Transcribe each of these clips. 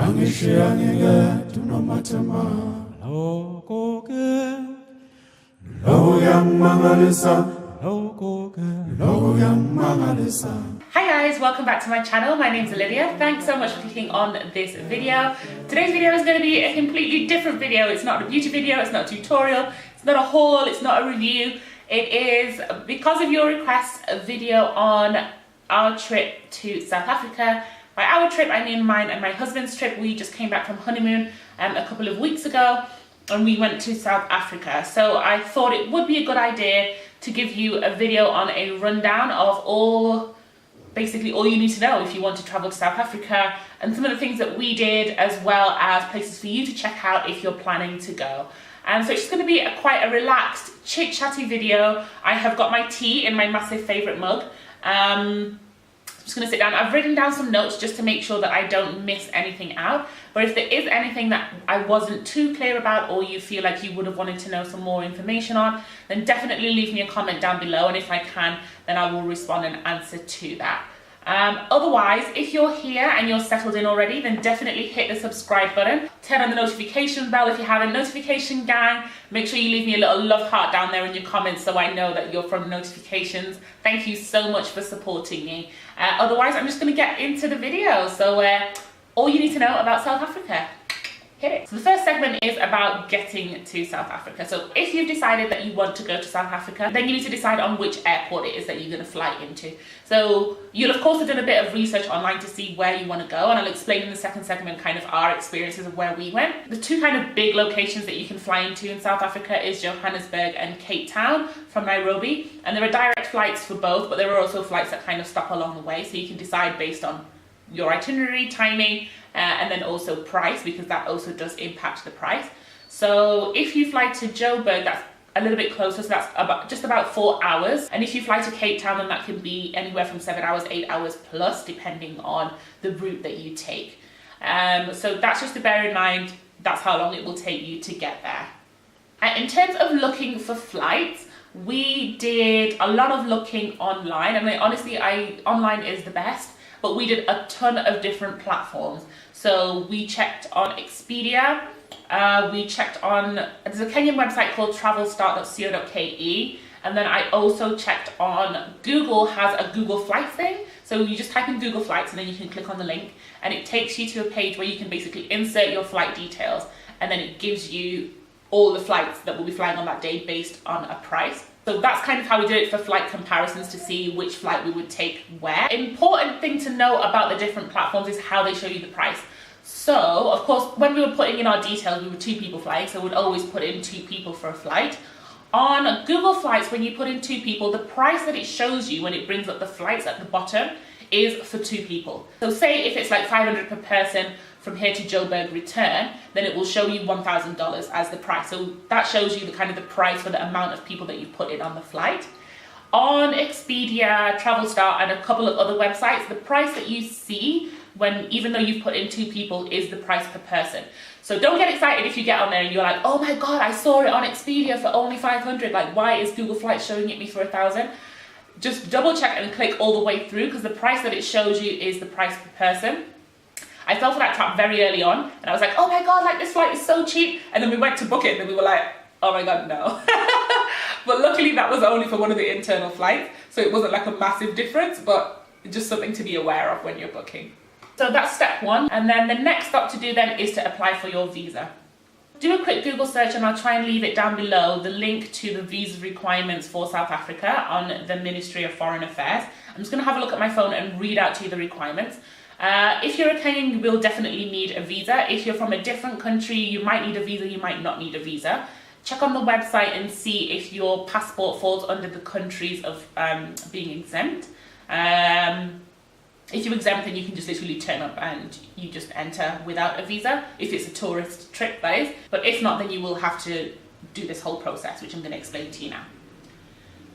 Hi guys, welcome back to my channel. My name's Olivia. Thanks so much for clicking on this video. Today's video is going to be a completely different video. It's not a beauty video, it's not a tutorial, it's not a haul, it's not a review. It is, because of your request, a video on our trip to South Africa. By our trip, I mean mine and my husband's trip. We just came back from honeymoon a couple of weeks ago and we went to South Africa. So I thought it would be a good idea to give you a video on a rundown of basically all you need to know if you want to travel to South Africa, and some of the things that we did, as well as places for you to check out if you're planning to go. So it's just going to be quite a relaxed, chit-chatty video. I have got my tea in my massive favourite mug. I'm just going to sit down. I've written down some notes just to make sure that I don't miss anything out. But if there is anything that I wasn't too clear about, or you feel like you would have wanted to know some more information on, then definitely leave me a comment down below, and if I can, then I will respond and answer to that. Otherwise, if you're here and you're settled in already, then definitely hit the subscribe button. Turn on the notification bell if you haven't. Notification gang, make sure you leave me a little love heart down there in your comments so I know that you're from notifications. Thank you so much for supporting me. Otherwise, I'm just going to get into the video. So all you need to know about South Africa. Hit it. So the first segment is about getting to South Africa. So if you've decided that you want to go to South Africa, then you need to decide on which airport it is that you're going to fly into. So you'll of course have done a bit of research online to see where you want to go, and I'll explain in the second segment kind of our experiences of where we went. The two kind of big locations that you can fly into in South Africa is Johannesburg and Cape Town from Nairobi, and there are direct flights for both, but there are also flights that kind of stop along the way, so you can decide based on your itinerary, timing, and then also price, because that also does impact the price. So if you fly to Joburg, that's a little bit closer, so that's just about 4 hours. And if you fly to Cape Town, then that can be anywhere from 7 hours, 8 hours plus, depending on the route that you take. So that's just to bear in mind, that's how long it will take you to get there. And in terms of looking for flights, we did a lot of looking online. I mean, honestly, online is the best, but we did a ton of different platforms. So we checked on Expedia, we checked on, there's a Kenyan website called travelstart.co.ke, and then I also checked on Google has a Google Flights thing. So you just type in Google Flights and then you can click on the link and it takes you to a page where you can basically insert your flight details, and then it gives you all the flights that will be flying on that day based on a price. So that's kind of how we did it for flight comparisons, to see which flight we would take where. Important thing to know about the different platforms is how they show you the price. So, of course, when we were putting in our details, we were 2 people flying, so we'd always put in 2 people for a flight. On Google Flights, when you put in 2 people, the price that it shows you when it brings up the flights at the bottom is for 2 people. So say if it's like 500 per person from here to Joburg return, then it will show you $1,000 as the price. So that shows you the kind of the price for the amount of people that you put in on the flight. On Expedia, TravelStar, and a couple of other websites, the price that you see even though you've put in 2 people is the price per person. So don't get excited if you get on there and you're like, oh my god, I saw it on Expedia for only 500. Like, why is Google Flights showing it me for 1,000? Just double check and click all the way through, because the price that it shows you is the price per person. I fell for that trap very early on, and I was like, oh my god, like this flight is so cheap. And then we went to book it, and then we were like, oh my god, no. But luckily that was only for one of the internal flights, so it wasn't like a massive difference, but just something to be aware of when you're booking. So that's step 1, and then the next step to do then is to apply for your visa. Do a quick Google search, and I'll try and leave it down below, the link to the visa requirements for South Africa on the Ministry of Foreign Affairs. I'm just going to have a look at my phone and read out to you the requirements. If you're a Kenyan, you will definitely need a visa. If you're from a different country, you might need a visa, you might not need a visa. Check on the website and see if your passport falls under the countries of being exempt. If you're exempt, then you can just literally turn up and you just enter without a visa, if it's a tourist trip, that is. But if not, then you will have to do this whole process, which I'm going to explain to you now.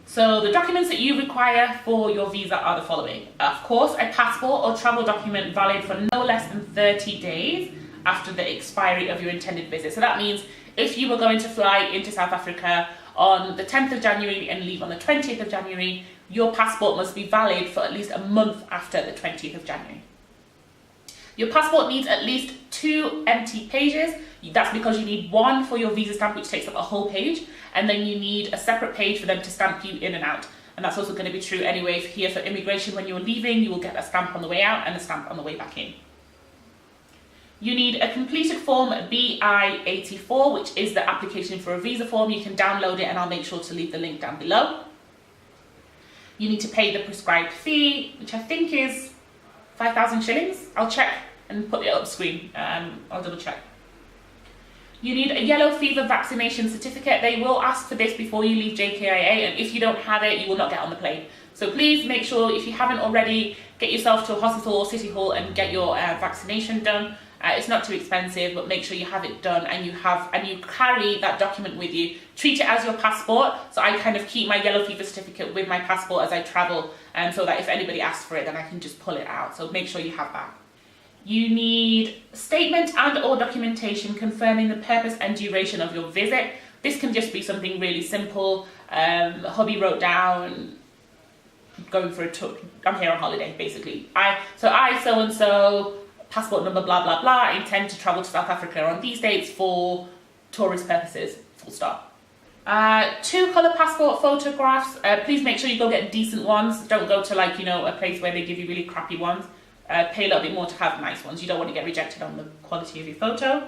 So the documents that you require for your visa are the following. Of course, a passport or travel document valid for no less than 30 days after the expiry of your intended visit. So that means if you were going to fly into South Africa on the 10th of January and leave on the 20th of January, your passport must be valid for at least a month after the 20th of January. Your passport needs at least 2 empty pages. That's because you need one for your visa stamp, which takes up a whole page, and then you need a separate page for them to stamp you in and out. And that's also going to be true anyway here for immigration. When you're leaving, you will get a stamp on the way out and a stamp on the way back in. You need a completed form BI-84, which is the application for a visa form. You can download it, and I'll make sure to leave the link down below. You need to pay the prescribed fee, which I think is 5,000 shillings. I'll check and put it up screen. I'll double check. You need a yellow fever vaccination certificate. They will ask for this before you leave JKIA, and if you don't have it, you will not get on the plane. So please make sure, if you haven't already, get yourself to a hospital or city hall and get your vaccination done. It's not too expensive, but make sure you have it done and you carry that document with you. Treat it as your passport. So I kind of keep my yellow fever certificate with my passport as I travel, so that if anybody asks for it, then I can just pull it out. So make sure you have that. You need statement and/or documentation confirming the purpose and duration of your visit. This can just be something really simple. Hubby wrote down, going for a tour. I'm here on holiday, basically. I so-and-so, passport number, blah, blah, blah. I intend to travel to South Africa on these dates for tourist purposes, full stop. 2 colour passport photographs. Please make sure you go get decent ones. Don't go to a place where they give you really crappy ones. Pay a little bit more to have nice ones. You don't want to get rejected on the quality of your photo.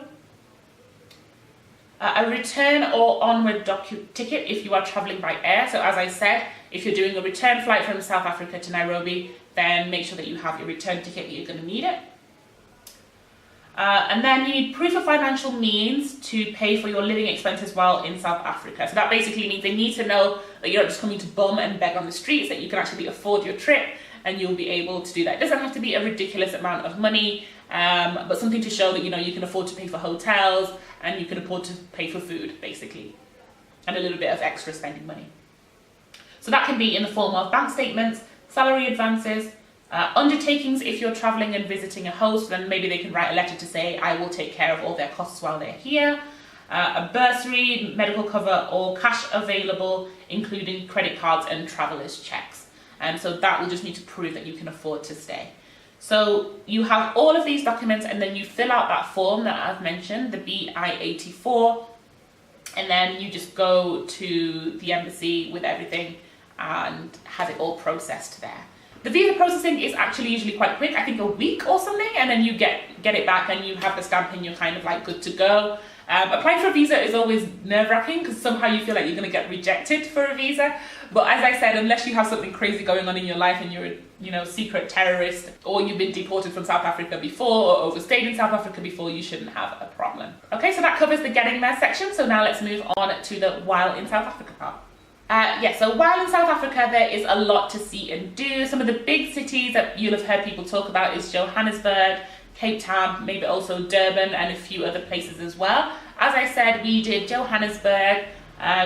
A return or onward ticket if you are travelling by air. So as I said, if you're doing a return flight from South Africa to Nairobi, then make sure that you have your return ticket. You're going to need it. And then you need proof of financial means to pay for your living expenses while in South Africa. So that basically means they need to know that you're not just coming to bum and beg on the streets, that you can actually afford your trip and you'll be able to do that. It doesn't have to be a ridiculous amount of money, but something to show that you can afford to pay for hotels and you can afford to pay for food, basically, and a little bit of extra spending money. So that can be in the form of bank statements, salary advances, undertakings. If you're traveling and visiting a host, then maybe they can write a letter to say, I will take care of all their costs while they're here. A bursary, medical cover, or cash available, including credit cards and travelers' checks. And so that will just need to prove that you can afford to stay. So you have all of these documents, and then you fill out that form that I've mentioned, the BI-84, and then you just go to the embassy with everything and have it all processed there. The visa processing is actually usually quite quick, I think a week or something, and then you get it back and you have the stamp and you're kind of like good to go. Applying for a visa is always nerve-wracking because somehow you feel like you're going to get rejected for a visa. But as I said, unless you have something crazy going on in your life and you're a secret terrorist, or you've been deported from South Africa before or overstayed in South Africa before, you shouldn't have a problem. Okay, so that covers the getting there section. So now let's move on to the while in South Africa part. So while in South Africa, there is a lot to see and do. Some of the big cities that you'll have heard people talk about is Johannesburg, Cape Town, maybe also Durban, and a few other places as well. As I said, we did Johannesburg,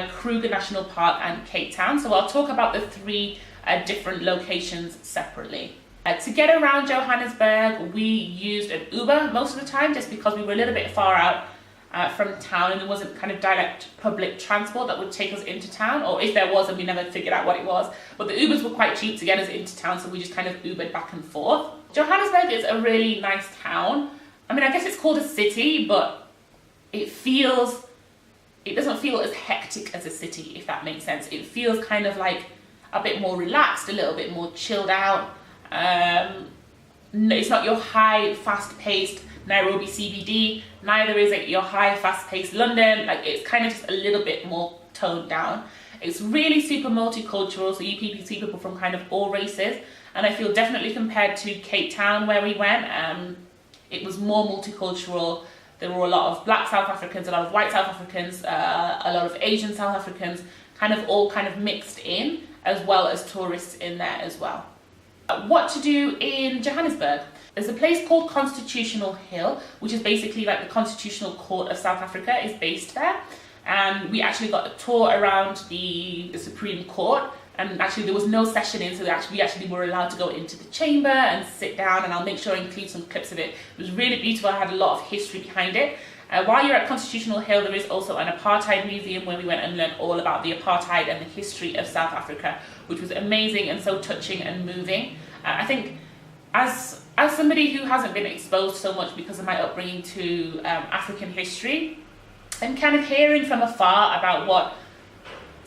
Kruger National Park, and Cape Town. So I'll talk about the 3 different locations separately. To get around Johannesburg, we used an Uber most of the time, just because we were a little bit far out from town and there wasn't kind of direct public transport that would take us into town, or if there was and we never figured out what it was. But the Ubers were quite cheap to get us into town, so we just kind of Ubered back and forth. Johannesburg is a really nice town. I mean, I guess it's called a city, but it doesn't feel as hectic as a city, if that makes sense. It feels kind of like a bit more relaxed, a little bit more chilled out. It's not your high, fast-paced Nairobi CBD, neither is it your high, fast-paced London. Like, it's kind of just a little bit more toned down. It's really super multicultural, so you see people from kind of all races, and I feel definitely compared to Cape Town where we went, it was more multicultural. There were a lot of black South Africans, a lot of white South Africans, a lot of Asian South Africans, all mixed in, as well as tourists in there as well. What to do in Johannesburg? There's a place called Constitutional Hill, which is basically like the Constitutional Court of South Africa is based there. And we actually got a tour around the Supreme Court, and actually there was no session in, so we actually were allowed to go into the chamber and sit down, and I'll make sure I include some clips of it. It was really beautiful, it had a lot of history behind it. While you're at Constitutional Hill, there is also an apartheid museum where we went and learned all about the apartheid and the history of South Africa, which was amazing and so touching and moving. I think as as somebody who hasn't been exposed so much because of my upbringing to African history, and kind of hearing from afar about what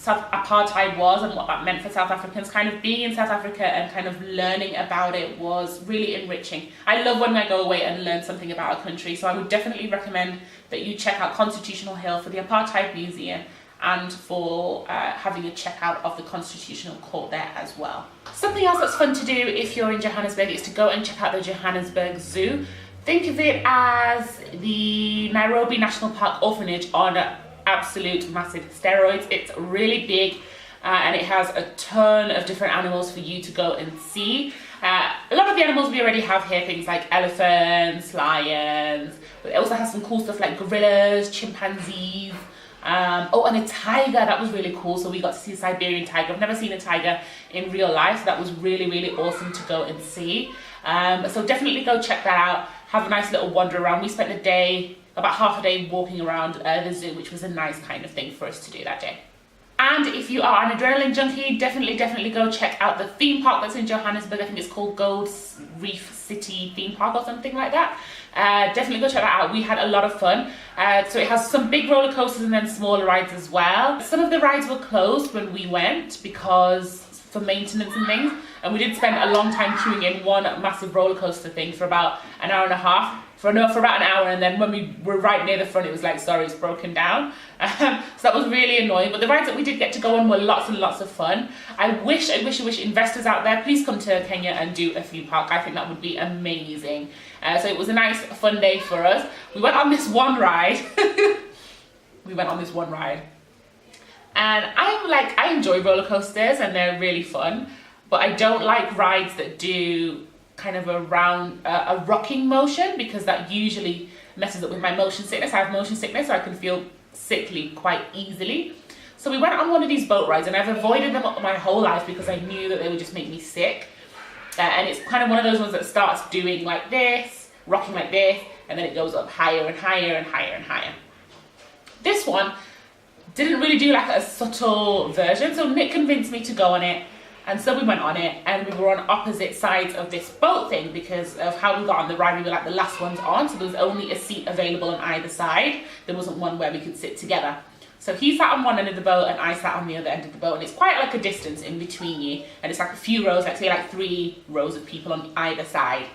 apartheid was and what that meant for South Africans, kind of being in South Africa and kind of learning about it was really enriching. I love when I go away and learn something about a country, so I would definitely recommend that you check out Constitutional Hill for the Apartheid Museum and for having a check out of the Constitutional Court there as well. Something else that's fun to do if you're in Johannesburg is to go and check out the Johannesburg Zoo. Think of it as the Nairobi National Park orphanage on absolute massive steroids. It's really big and it has a ton of different animals for you to go and see. A lot of the animals we already have here, things like elephants, lions, but it also has some cool stuff like gorillas, chimpanzees, oh, and a tiger. That was really cool. So we got to see a Siberian tiger. I've never seen a tiger in real life, so that was really, really awesome to go and see. So definitely go check that out. Have a nice little wander around. We spent a day, about half a day, walking around the zoo, which was a nice kind of thing for us to do that day. And if you are an adrenaline junkie, definitely go check out the theme park that's in Johannesburg. I think it's called Gold Reef City Theme Park or something like that. Definitely go check that out. We had a lot of fun. So it has some big roller coasters and then smaller rides as well. Some of the rides were closed when we went because for maintenance and things, and we did spend a long time queuing in one massive roller coaster thing for about an hour and a half. For about an hour, and then when we were right near the front, it was like, sorry, it's broken down. So that was really annoying. But the rides that we did get to go on were lots and lots of fun. I wish investors out there, please come to Kenya and do a theme park. I think that would be amazing. So it was a nice, fun day for us. We went on this one ride. And I enjoy roller coasters and they're really fun. But I don't like rides that do kind of a rocking motion, because that usually messes up with my motion sickness. I have motion sickness, so I can feel sickly quite easily. So we went on one of these boat rides, and I've avoided them my whole life because I knew that they would just make me sick. And it's kind of one of those ones that starts doing like this, rocking like this, and then it goes up higher and higher and higher and higher. This one didn't really do like a subtle version, so Nick convinced me to go on it. And so we went on it, and we were on opposite sides of this boat thing because of how we got on the ride. We were like the last ones on, so there was only a seat available on either side. There wasn't one where we could sit together. So he sat on one end of the boat and I sat on the other end of the boat, and it's quite like a distance in between you, and it's like a few rows, like say like 3 rows of people on either side.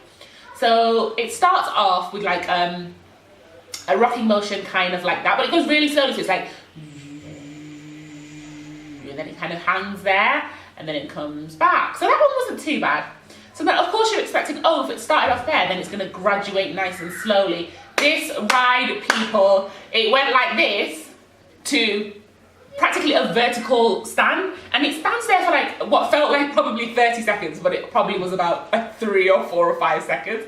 So it starts off with like a rocking motion kind of like that, but it goes really slowly, so it's like, and then it kind of hangs there, and then it comes back. So that one wasn't too bad. So then of course you're expecting, oh, if it started off there, then it's gonna graduate nice and slowly. This ride, people, it went like this to practically a vertical stand, and it stands there for like what felt like probably 30 seconds, but it probably was about 3 or 4 or 5 seconds.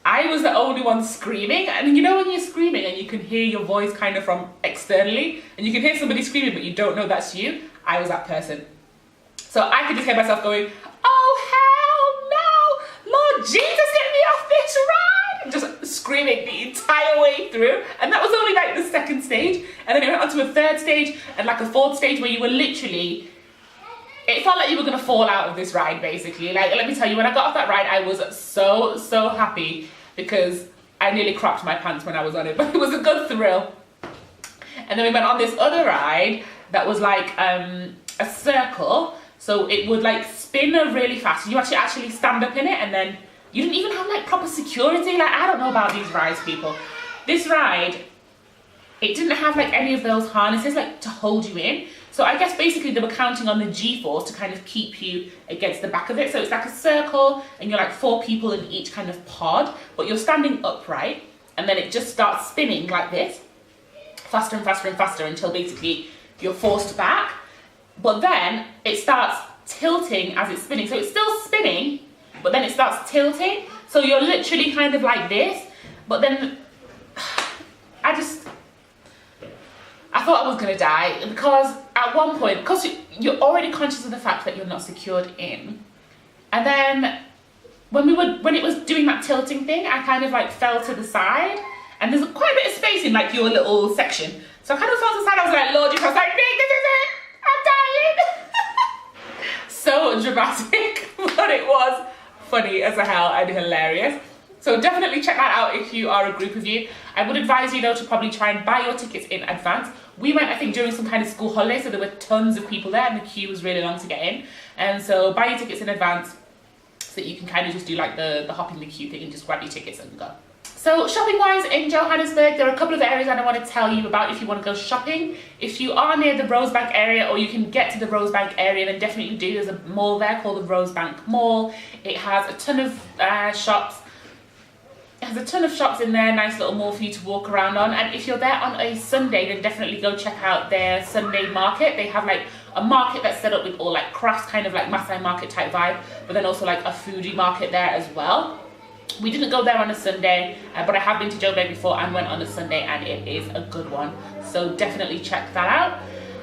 I was the only one screaming, and you know when you're screaming and you can hear your voice kind of from externally, and you can hear somebody screaming but you don't know that's you? I was that person. So I could just hear myself going, oh hell no, Lord Jesus, get me off this ride! Just screaming the entire way through. And that was only like the 2nd stage. And then it went on to a 3rd stage and like a 4th stage where you were literally, it felt like you were gonna fall out of this ride basically. Like, let me tell you, when I got off that ride, I was so happy because I nearly crapped my pants when I was on it, but it was a good thrill. And then we went on this other ride that was like a circle. So it would like spin really fast. You actually stand up in it, and then you didn't even have like proper security. Like, I don't know about these rides, people. This ride, it didn't have like any of those harnesses like to hold you in. So I guess basically they were counting on the G-force to kind of keep you against the back of it. So it's like a circle, and you're like 4 people in each kind of pod, but you're standing upright, and then it just starts spinning like this, faster and faster and faster until basically you're forced back. But then it starts tilting as it's spinning. So it's still spinning, but then it starts tilting. So you're literally kind of like this. But then I thought I was gonna die, because at one point, because you're already conscious of the fact that you're not secured in. And then when it was doing that tilting thing, I kind of like fell to the side, and there's quite a bit of space in like your little section. So I kind of fell to the side. I was like, Lord, Jesus, I was like, Nick, this is it. I'm dying. So dramatic, but it was funny as hell and hilarious. So definitely check that out if you are a group of you. I would advise you though to probably try and buy your tickets in advance. We went, I think, during some kind of school holiday, so there were tons of people there and the queue was really long to get in. And so buy your tickets in advance so that you can kind of just do like the hop in the queue thing and just grab your tickets and go. So shopping wise in Johannesburg, there are a couple of areas that I want to tell you about if you want to go shopping. If you are near the Rosebank area or you can get to the Rosebank area, then definitely do. There's a mall there called the Rosebank Mall. It has a ton of shops. It has a ton of shops in there, nice little mall for you to walk around on. And if you're there on a Sunday, then definitely go check out their Sunday market. They have like a market that's set up with all like crafts, kind of like Maasai market type vibe, but then also like a foodie market there as well. We didn't go there on a Sunday, but I have been to Joburg before and went on a Sunday, and it is a good one. So definitely check that out.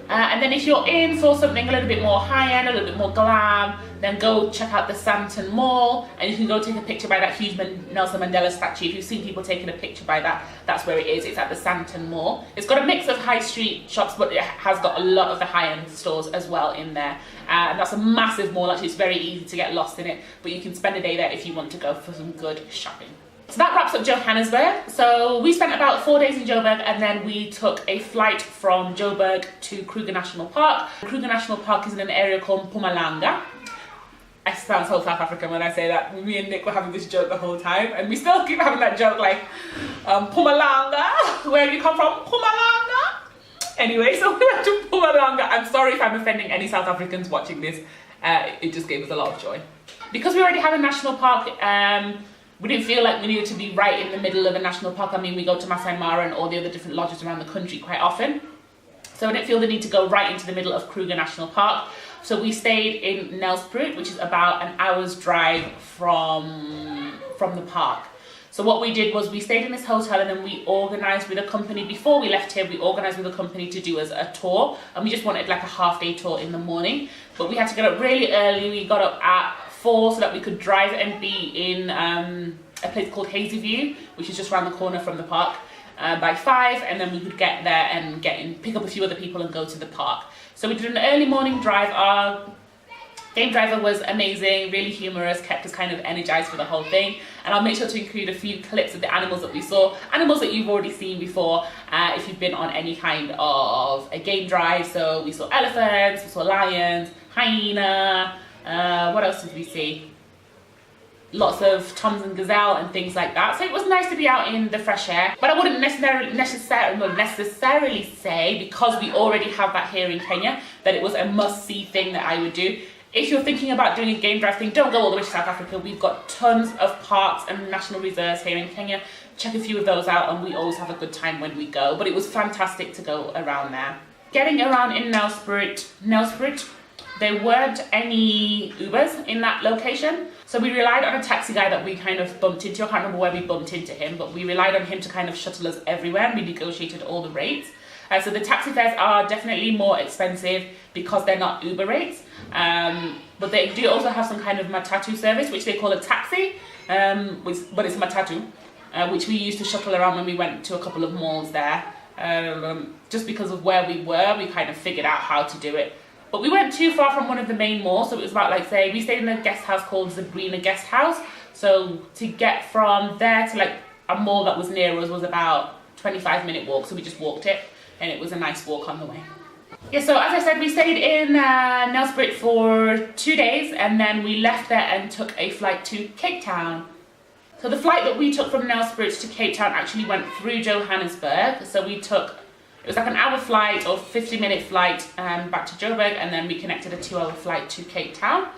And then if you're in for something a little bit more high-end, a little bit more glam, then go check out the Sandton Mall, and you can go take a picture by that huge Nelson Mandela statue. If you've seen people taking a picture by that, that's where it is. It's at the Sandton Mall. It's got a mix of high street shops, but it has got a lot of the high-end stores as well in there. And that's a massive mall, actually. It's very easy to get lost in it, but you can spend a day there if you want to go for some good shopping. So that wraps up Johannesburg. So we spent about 4 days in Joburg, and then we took a flight from Joburg to Kruger National Park. Kruger National Park is in an area called Mpumalanga. I sound so South African when I say that. Me and Nick were having this joke the whole time, and we still keep having that joke like, Mpumalanga, where have you come from? Mpumalanga? Anyway, so we went to Mpumalanga. I'm sorry if I'm offending any South Africans watching this. It just gave us a lot of joy. Because we already have a national park, we didn't feel like we needed to be right in the middle of a national park. I mean, we go to Masai Mara and all the other different lodges around the country quite often. So I didn't feel the need to go right into the middle of Kruger National Park. So we stayed in Nelspruit, which is about an hour's drive from the park. So what we did was we stayed in this hotel, and then we organised with a company. Before we left here, we organised with a company to do us a tour. And we just wanted like a half-day tour in the morning. But we had to get up really early. We got up at 4 so that we could drive and be in a place called Hazy View, which is just around the corner from the park, by 5, and then we could get there and pick up a few other people and go to the park. So we did an early morning drive. Our game driver was amazing, really humorous, kept us kind of energized for the whole thing. And I'll make sure to include a few clips of the animals that we saw, animals that you've already seen before if you've been on any kind of a game drive. So we saw elephants, we saw lions, hyena, what else did we see? Lots of toms and gazelle and things like that. So it was nice to be out in the fresh air. But I wouldn't necessarily say, because we already have that here in Kenya, that it was a must-see thing that I would do. If you're thinking about doing a game drive thing, don't go all the way to South Africa. We've got tons of parks and national reserves here in Kenya. Check a few of those out, and we always have a good time when we go. But it was fantastic to go around there. Getting around in Nelspruit, there weren't any Ubers in that location. So we relied on a taxi guy that we kind of bumped into. I can't remember where we bumped into him, but we relied on him to kind of shuttle us everywhere, and we negotiated all the rates. So the taxi fares are definitely more expensive because they're not Uber rates. But they do also have some kind of matatu service, which they call a taxi, but it's matatu, which we used to shuttle around when we went to a couple of malls there. Just because of where we were, we kind of figured out how to do it. But we weren't too far from one of the main malls, so it was about, like, say, we stayed in a guest house called Zabrina Guest House. So to get from there to, like, a mall that was near us was about 25-minute walk, so we just walked it, and it was a nice walk on the way. Yeah, so as I said, we stayed in Nelspruit for 2 days, and then we left there and took a flight to Cape Town. So the flight that we took from Nelspruit to Cape Town actually went through Johannesburg. So we took, it was like an hour flight or 50-minute flight back to Joburg, and then we connected a 2-hour flight to Cape Town.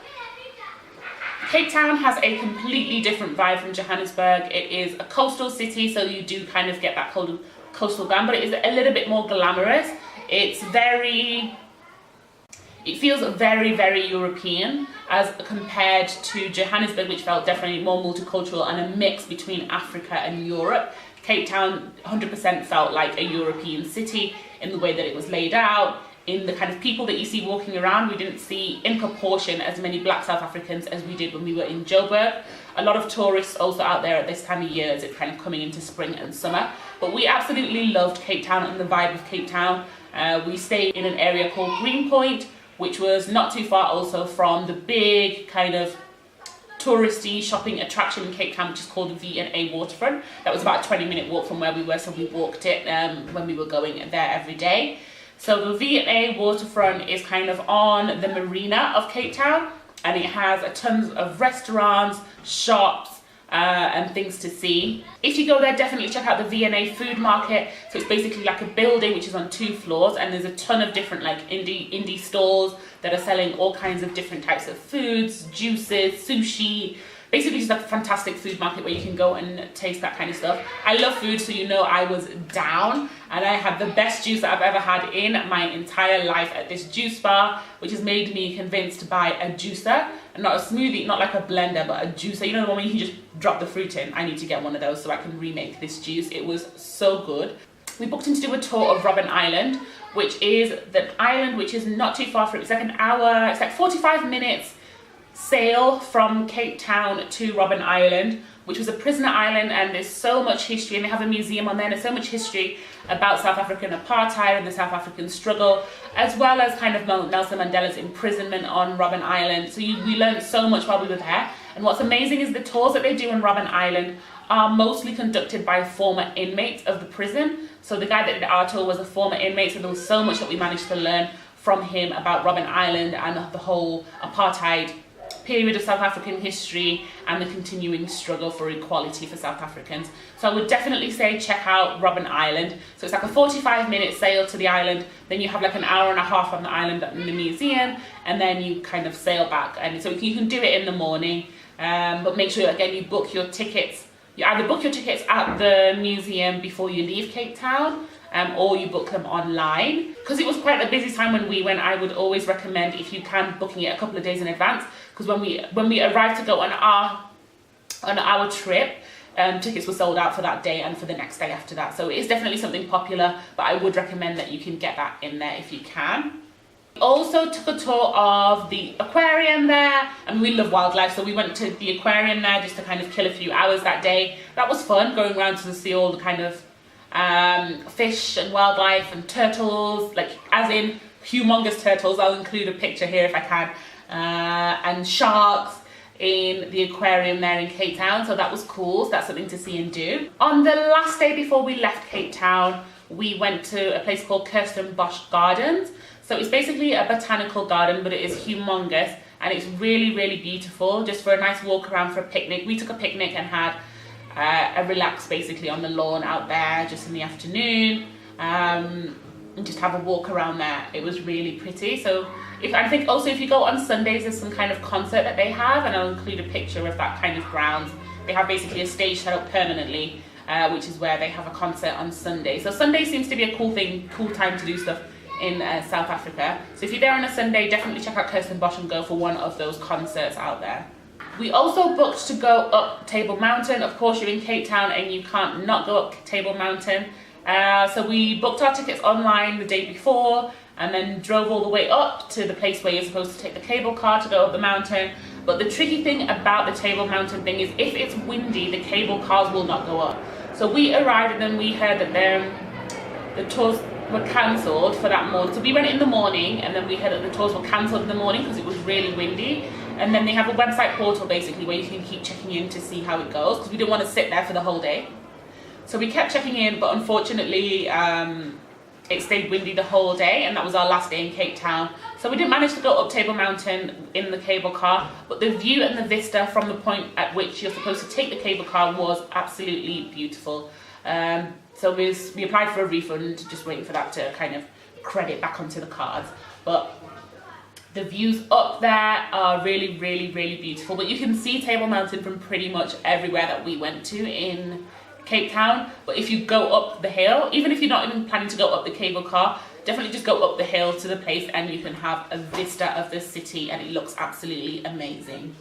Cape Town has a completely different vibe from Johannesburg. It is a coastal city, so you do kind of get that coastal glam, but it is a little bit more glamorous. It feels very, very European as compared to Johannesburg, which felt definitely more multicultural and a mix between Africa and Europe. Cape Town 100% felt like a European city in the way that it was laid out, in the kind of people that you see walking around. We didn't see in proportion as many black South Africans as we did when we were in Joburg. A lot of tourists also out there at this time of year as it's kind of coming into spring and summer. But we absolutely loved Cape Town and the vibe of Cape Town. We stayed in an area called Greenpoint, which was not too far also from the big kind of touristy shopping attraction in Cape Town, which is called the V&A Waterfront. That was about a 20-minute walk from where we were, so we walked it when we were going there every day. So the V&A Waterfront is kind of on the marina of Cape Town, and it has a tons of restaurants, shops, and things to see. If you go there, definitely check out the V&A Food Market. So it's basically like a building which is on 2 floors, and there's a ton of different like indie stalls that are selling all kinds of different types of foods, juices, sushi. Basically just like a fantastic food market where you can go and taste that kind of stuff. I love food, so you know I was down, and I had the best juice that I've ever had in my entire life at this juice bar, which has made me convinced to buy a juicer, and not a smoothie, not like a blender, but a juicer. You know the one where you can just drop the fruit in? I need to get one of those so I can remake this juice. It was so good. We booked in to do a tour of Robben Island, which is the island which is not too far from it. It's like an hour, it's like 45 minutes sail from Cape Town to Robben Island, which was a prisoner island, and there's so much history, and they have a museum on there, and there's so much history about South African apartheid and the South African struggle, as well as kind of Nelson Mandela's imprisonment on Robben Island. So we learned so much while we were there. And what's amazing is the tours that they do on Robben Island are mostly conducted by former inmates of the prison. So the guy that did our tour was a former inmate, so there was so much that we managed to learn from him about Robben Island and the whole apartheid period of South African history and the continuing struggle for equality for South Africans. So I would definitely say check out Robben Island. So it's like a 45-minute sail to the island, then you have like an hour and a half on the island in the museum, and then you kind of sail back. And so you can do it in the morning, but make sure again you book your tickets. You either book your tickets at the museum before you leave Cape Town, or you book them online. Because it was quite a busy time when we went, I would always recommend, if you can, booking it a couple of days in advance, because when we arrived to go on our trip, tickets were sold out for that day and for the next day after that. So it is definitely something popular, but I would recommend that you can get that in there if you can. We also took a tour of the aquarium there, and we love wildlife, so we went to the aquarium there just to kind of kill a few hours that day. That was fun, going around to see all the kind of fish and wildlife and turtles, like as in humongous turtles. I'll include a picture here if I can, and sharks in the aquarium there in Cape Town. So that was cool. So that's something to see and do. On the last day before we left Cape Town, we went to a place called Kirstenbosch Gardens. So it's basically a botanical garden, but it is humongous, and it's really, really beautiful, just for a nice walk around for a picnic. We took a picnic and had a relax basically on the lawn out there just in the afternoon, and just have a walk around there. It was really pretty. So I think also if you go on Sundays, there's some kind of concert that they have, and I'll include a picture of that kind of grounds. They have basically a stage set up permanently, which is where they have a concert on Sunday. So Sunday seems to be a cool time to do stuff in South Africa. So if you're there on a Sunday, definitely check out Kirstenbosch and go for one of those concerts out there. We also booked to go up Table Mountain. Of course, you're in Cape Town and you can't not go up Table Mountain. So we booked our tickets online the day before, and then drove all the way up to the place where you're supposed to take the cable car to go up the mountain. But the tricky thing about the Table Mountain thing is if it's windy, the cable cars will not go up. So we arrived and then we heard that the tours were cancelled for that morning. So we went in the morning, and then we heard that the tours were cancelled in the morning because it was really windy. And then they have a website portal basically where you can keep checking in to see how it goes, because we didn't want to sit there for the whole day. So we kept checking in, but unfortunately it stayed windy the whole day, and that was our last day in Cape Town. So we didn't manage to go up Table Mountain in the cable car, but the view and the vista from the point at which you're supposed to take the cable car was absolutely beautiful. So we applied for a refund, just waiting for that to kind of credit back onto the cards. But the views up there are really, really, really beautiful. But you can see Table Mountain from pretty much everywhere that we went to in Cape Town. But if you go up the hill, even if you're not even planning to go up the cable car, definitely just go up the hill to the place and you can have a vista of the city, and it looks absolutely amazing.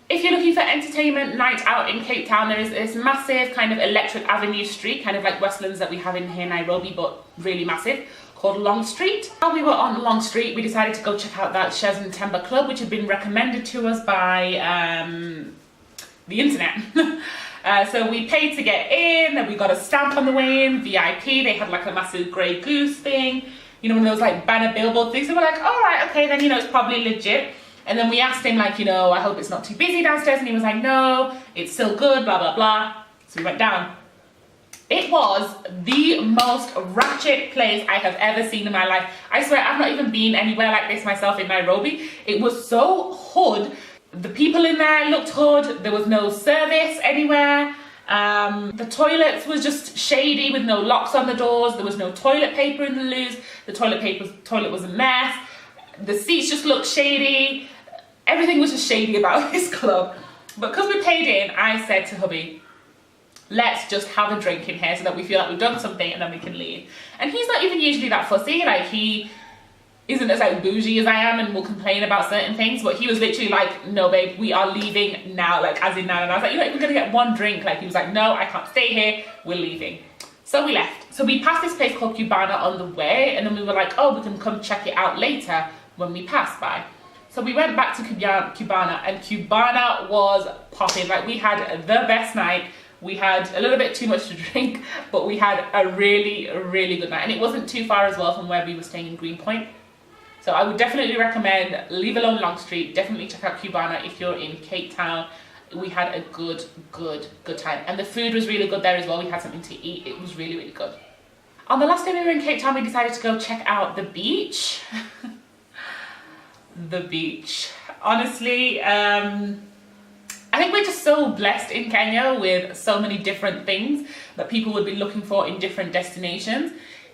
If you're looking for entertainment night out in Cape Town, there is this massive kind of Electric Avenue street, kind of like Westlands that we have in here in Nairobi, but really massive, called Long Street. While we were on Long Street, we decided to go check out that Shares and Timber Club, which had been recommended to us by the internet. So we paid to get in, and we got a stamp on the way in, VIP. They had like a massive grey goose thing, you know, one of those like banner billboard things. So we're like, all right, okay, then, you know, it's probably legit. And then we asked him, like, you know, I hope it's not too busy downstairs. And he was like, no, it's still good, blah, blah, blah. So we went down. It was the most ratchet place I have ever seen in my life. I swear, I've not even been anywhere like this myself in Nairobi. It was so hood. The people in there looked hood. There was no service anywhere. The toilets was just shady with no locks on the doors. There was no toilet paper in the loos. The toilet was a mess. The seats just looked shady. Everything was just shady about this club. But because we paid in, I said to hubby, let's just have a drink in here so that we feel like we've done something and then we can leave. And he's not even usually that fussy. Like, he isn't as like bougie as I am and will complain about certain things, but he was literally like, no babe, we are leaving now, like as in now. And I was like, you're not even gonna get one drink. Like, he was like, no, I can't stay here, we're leaving. So we left. So we passed this place called Cubana on the way, and then we were like, oh, we can come check it out later when we pass by. So we went back to Cubana, and Cubana was popping. Like, we had the best night. We had a little bit too much to drink, but we had a really, really good night. And it wasn't too far as well from where we were staying in Greenpoint. So I would definitely recommend, leave alone Long Street, definitely check out Cubana if you're in Cape Town. We had a good time. And the food was really good there as well. We had something to eat. It was really, really good. On the last day we were in Cape Town, we decided to go check out the beach. The beach. Honestly, I think we're just so blessed in Kenya with so many different things that people would be looking for in different destinations.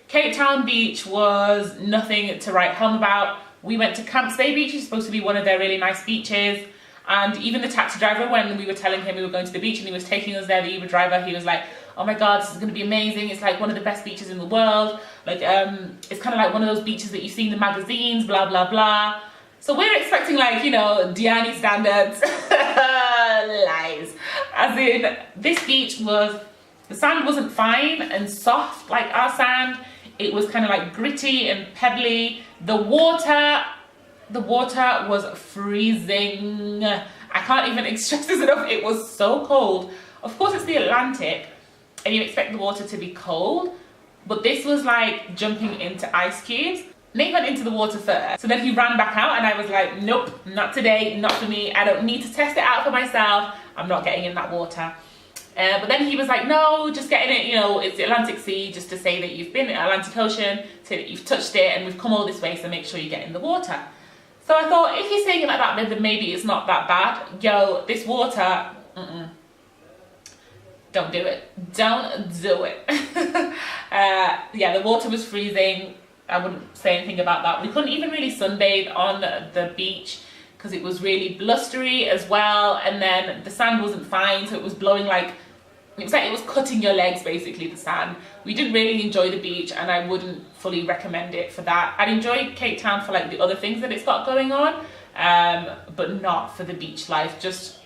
Cape Town Beach was nothing to write home about. We went to Camps Bay Beach, which is supposed to be one of their really nice beaches. And even the taxi driver, when we were telling him we were going to the beach and he was taking us there, the Uber driver, he was like, oh my God, this is going to be amazing. It's like one of the best beaches in the world. Like, it's kind of like one of those beaches that you see in the magazines, blah, blah, blah. So we're expecting, like, you know, Diani standards. Lies. As in, this beach was, the sand wasn't fine and soft like our sand. It was kind of like gritty and pebbly. The water was freezing. I can't even stress this enough. It was so cold. Of course, it's the Atlantic and you expect the water to be cold, but this was like jumping into ice cubes. Nate went into the water first, so then he ran back out and I was like, nope, not today, not for me. I don't need to test it out for myself. I'm not getting in that water. But then he was like, no, just get in it, you know, it's the Atlantic Sea, just to say that you've been in the Atlantic Ocean, say that you've touched it and we've come all this way, so make sure you get in the water. So I thought, if he's saying it like that, then maybe it's not that bad. Yo, this water, don't do it. Don't do it. Yeah, the water was freezing. I wouldn't say anything about that. We couldn't even really sunbathe on the beach because it was really blustery as well. And then the sand wasn't fine, so it was blowing like, it was cutting your legs basically, the sand. We didn't really enjoy the beach and I wouldn't fully recommend it for that. I'd enjoy Cape Town for like the other things that it's got going on, but not for the beach life. Just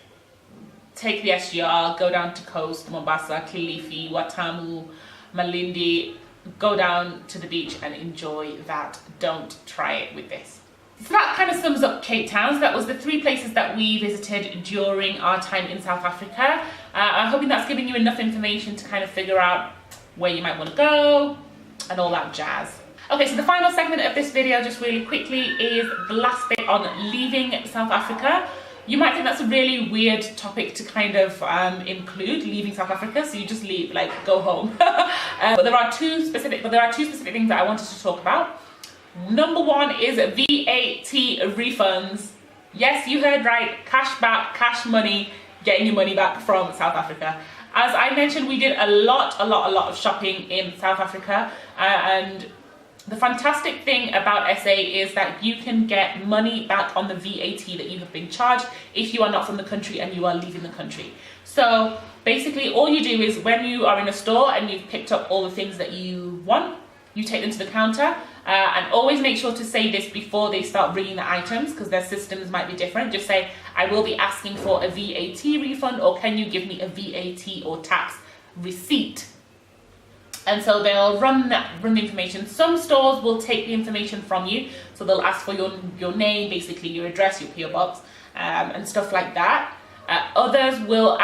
take the SGR, go down to coast, Mombasa, Kilifi, Watamu, Malindi, go down to the beach and enjoy that. Don't try it with this. So that kind of sums up Cape Town. So that was the 3 places that we visited during our time in South Africa. I'm hoping that's giving you enough information to kind of figure out where you might want to go and all that jazz. Okay, so the final segment of this video, just really quickly, is the last bit on leaving South Africa. You might think that's a really weird topic to kind of include, leaving South Africa, so you just leave, like, go home. But there are two specific things that I wanted to talk about. Number 1 is VAT refunds. Yes, you heard right, cash back, cash money, getting your money back from South Africa. As I mentioned, we did a lot of shopping in South Africa, and the fantastic thing about SA is that you can get money back on the VAT that you have been charged if you are not from the country and you are leaving the country. So basically all you do is when you are in a store and you've picked up all the things that you want, you take them to the counter, and always make sure to say this before they start bringing the items, because their systems might be different. Just say, I will be asking for a VAT refund, or can you give me a VAT or tax receipt? And so they'll run the information. Some stores will take the information from you, so they'll ask for your name, basically your address, your PO box, and stuff like that. Others will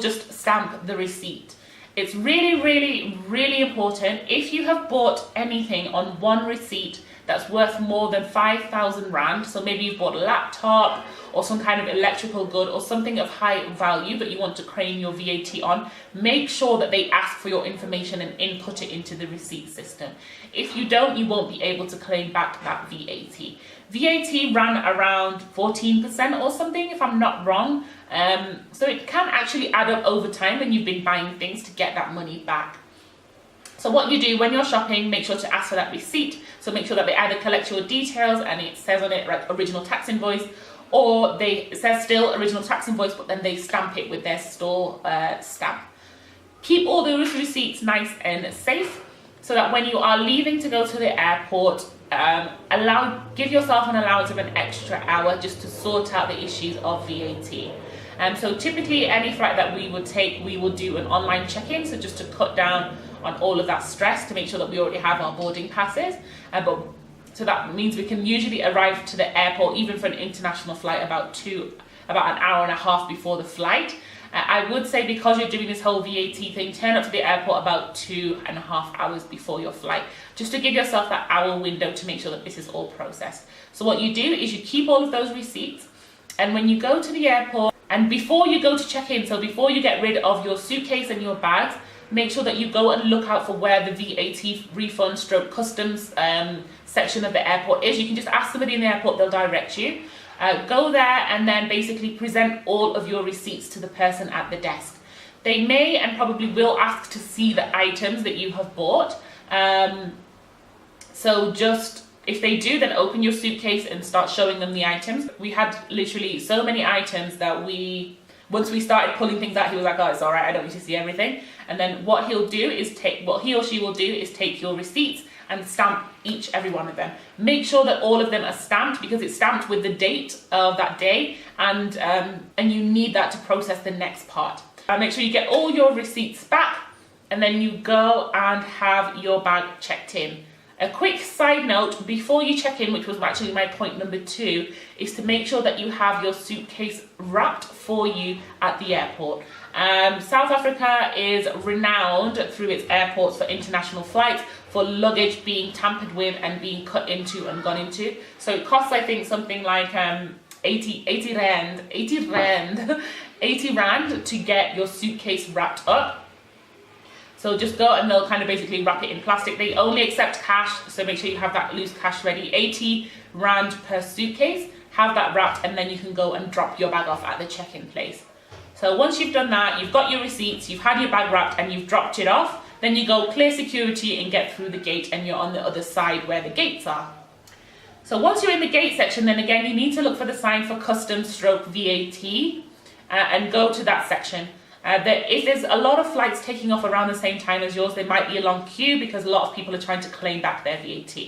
just stamp the receipt. It's really important, if you have bought anything on one receipt, that's worth more than 5,000 rand, so maybe you've bought a laptop or some kind of electrical good or something of high value that you want to claim your VAT on, make sure that they ask for your information and input it into the receipt system. If you don't, you won't be able to claim back that VAT. VAT ran around 14% or something, if I'm not wrong. So it can actually add up over time when you've been buying things to get that money back. So what you do when you're shopping, make sure to ask for that receipt. So make sure that they either collect your details and it says on it like original tax invoice, or it says still original tax invoice, but then they stamp it with their store stamp. Keep all those receipts nice and safe so that when you are leaving to go to the airport, give yourself an allowance of an extra hour just to sort out the issues of VAT. So typically any flight that we would take, we will do an online check-in, so just to cut down on all of that stress to make sure that we already have our boarding passes. So that means we can usually arrive to the airport, even for an international flight, about an hour and a half before the flight. I would say, because you're doing this whole VAT thing, turn up to the airport about 2.5 hours before your flight, just to give yourself that hour window to make sure that this is all processed. So what you do is you keep all of those receipts, and when you go to the airport, and before you go to check in, so before you get rid of your suitcase and your bags, make sure that you go and look out for where the VAT refund stroke customs section of the airport is. You can just ask somebody in the airport, they'll direct you. Go there and then basically present all of your receipts to the person at the desk. They may and probably will ask to see the items that you have bought. So just, if they do, then open your suitcase and start showing them the items. We had literally so many items that once we started pulling things out, he was like, oh, it's all right, I don't need to see everything. And then what he or she will do is take your receipts and stamp every one of them. Make sure that all of them are stamped, because it's stamped with the date of that day, and you need that to process the next part. Make sure you get all your receipts back, and then you go and have your bag checked in. A quick side note before you check in, which was actually my point number 2, is to make sure that you have your suitcase wrapped for you at the airport. South Africa is renowned through its airports for international flights for luggage being tampered with and being cut into and gone into. So it costs, I think, something like 80 rand to get your suitcase wrapped up. So just go and they'll kind of basically wrap it in plastic. They only accept cash, so make sure you have that loose cash ready. 80 rand per suitcase, have that wrapped, and then you can go and drop your bag off at the check-in place. So once you've done that, you've got your receipts, you've had your bag wrapped and you've dropped it off, then you go clear security and get through the gate, and you're on the other side where the gates are. So once you're in the gate section, then again, you need to look for the sign for customs stroke VAT and go to that section. If there's a lot of flights taking off around the same time as yours, there might be a long queue because a lot of people are trying to claim back their VAT.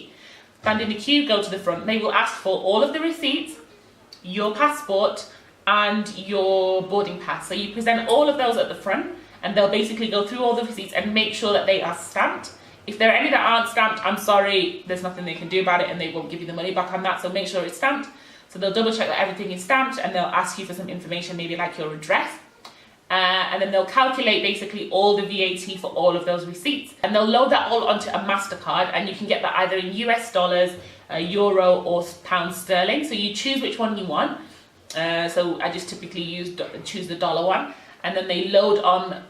Stand in the queue, go to the front. They will ask for all of the receipts, your passport, and your boarding pass. So you present all of those at the front, and they'll basically go through all the receipts and make sure that they are stamped. If there are any that aren't stamped, I'm sorry, there's nothing they can do about it, and they won't give you the money back on that, so make sure it's stamped. So they'll double check that everything is stamped, and they'll ask you for some information, maybe like your address. And then they'll calculate basically all the VAT for all of those receipts, and they'll load that all onto a MasterCard, and you can get that either in US dollars, euro, or pound sterling. So you choose which one you want. So I just typically choose the dollar one, and then they load on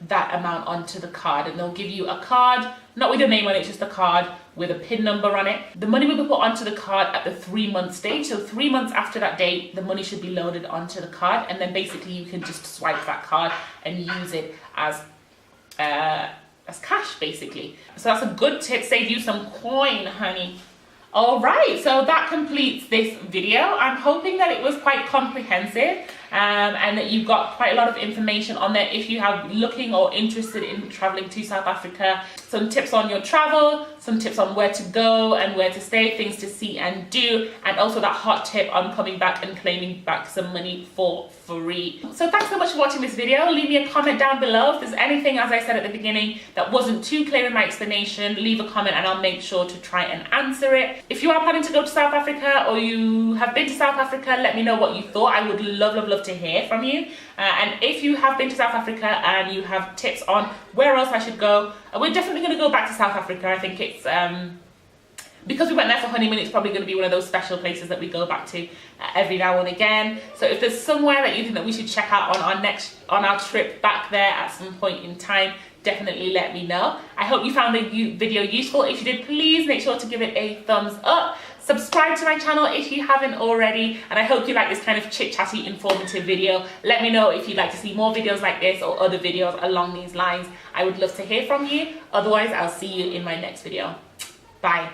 that amount onto the card, and they'll give you a card, not with your name on it, just a card with a PIN number on it. The money will be put onto the card at the 3-month stage, so 3 months after that date, the money should be loaded onto the card, and then basically you can just swipe that card and use it as cash, basically. So that's a good tip, save you some coin, honey. All right, so that completes this video. I'm hoping that it was quite comprehensive and that you've got quite a lot of information on there if you are looking or interested in traveling to South Africa. Some tips on your travel, some tips on where to go and where to stay, things to see and do, and also that hot tip on coming back and claiming back some money for free. So thanks so much for watching this video. Leave me a comment down below if there's anything, as I said at the beginning, that wasn't too clear in my explanation. Leave a comment and I'll make sure to try and answer it. If you are planning to go to South Africa or you have been to South Africa, let me know what you thought. I would love to hear from you. And if you have been to South Africa and you have tips on where else I should go, we're definitely going to go back to South Africa. I think it's because we went there for honeymoon, it's probably going to be one of those special places that we go back to every now and again. So if there's somewhere that you think that we should check out on our trip back there at some point in time, definitely let me know. I hope you found the video useful. If you did, please make sure to give it a thumbs up. Subscribe to my channel if you haven't already, and I hope you like this kind of chit-chatty, informative video. Let me know if you'd like to see more videos like this or other videos along these lines. I would love to hear from you. Otherwise, I'll see you in my next video. Bye.